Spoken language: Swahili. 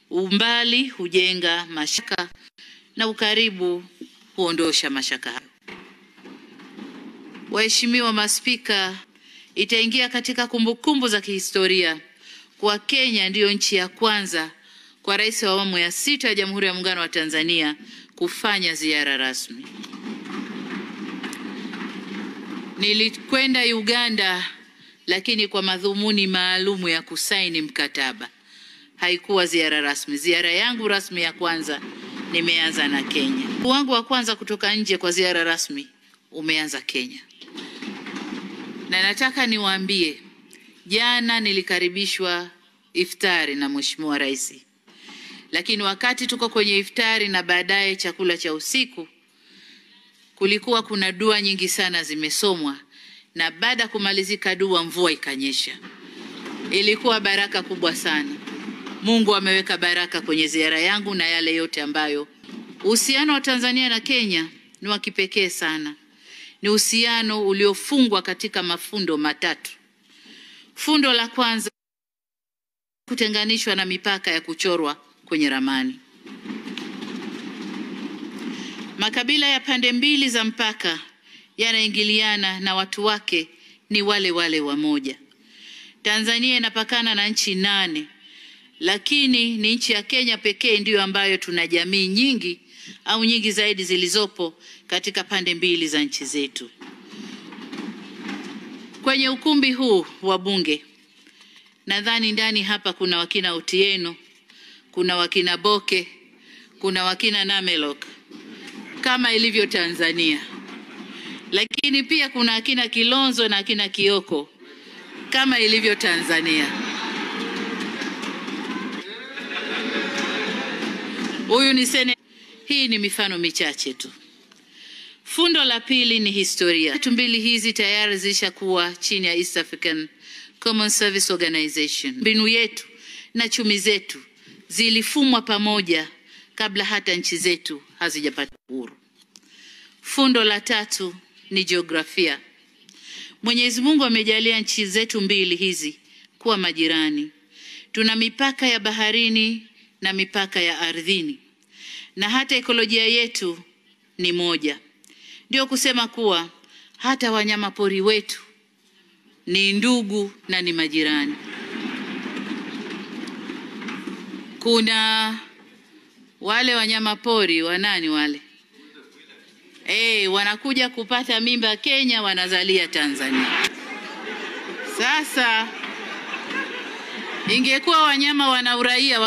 Umbali hujenga mashaka na ukaribu huondosha mashaka hayo. Waheshimiwa maspika, itaingia katika kumbukumbu za kihistoria kwa Kenya ndiyo nchi ya kwanza kwa rais wa awamu ya 6 ya Jamhuri ya Muungano wa Tanzania kufanya ziara rasmi. Nilikwenda Uganda lakini kwa madhumuni maalumu ya kusaini mkataba. Haikuwa ziara rasmi. Ziara yangu rasmi ya kwanza nimeanza na Kenya. Wangu wa kwanza kutoka nje kwa ziara rasmi umeanza Kenya. Na nataka niwaambie, jana nilikaribishwa iftari na Mheshimiwa Rais. Lakini wakati tuko kwenye iftari na baadaye chakula cha usiku, kulikuwa kuna dua nyingi sana zimesomwa, na baada kumalizika dua mvua ikanyesha. Ilikuwa baraka kubwa sana. Mungu ameweka baraka kwenye ziara yangu na yale yote ambayo. Uhusiano wa Tanzania na Kenya ni wa kipekee sana. Ni uhusiano uliofungwa katika mafundo matatu. Fundo la kwanza, kutenganishwa na mipaka ya kuchorwa kwenye ramani. Makabila ya pande mbili za mpaka yanaingiliana na watu wake ni wale wale wamoja. Tanzania inapakana na nchi 8, lakini ni nchi ya Kenya pekee ndiyo ambayo tuna jamii nyingi au nyingi zaidi zilizopo katika pande mbili za nchi zetu. Kwenye ukumbi huu wa bunge, nadhani ndani hapa kuna wakina Otieno, kuna wakina Boke, kuna wakina Namelok kama ilivyo Tanzania. Lakini pia kuna akina Kilonzo na akina Kioko kama ilivyo Tanzania. Huyu ni hii ni mifano michache tu. Fundo la pili ni historia. Vitu mbili hizi tayari zilishakuwa chini ya East African Common Service Organization. Mbinu yetu na chumi zetu zilifumwa pamoja kabla hata nchi zetu hazijapata uhuru. Fundo la tatu ni jiografia. Mwenyezi Mungu amejalia nchi zetu mbili hizi kuwa majirani. Tuna mipaka ya baharini na mipaka ya ardhini. Na hata ekolojia yetu ni moja. Ndio kusema kuwa hata wanyama pori wetu ni ndugu na ni majirani. Kuna wale wanyama pori wanani wale? Wanakuja kupata mimba Kenya, wanazalia Tanzania. Sasa ingekuwa wanyama wana uraia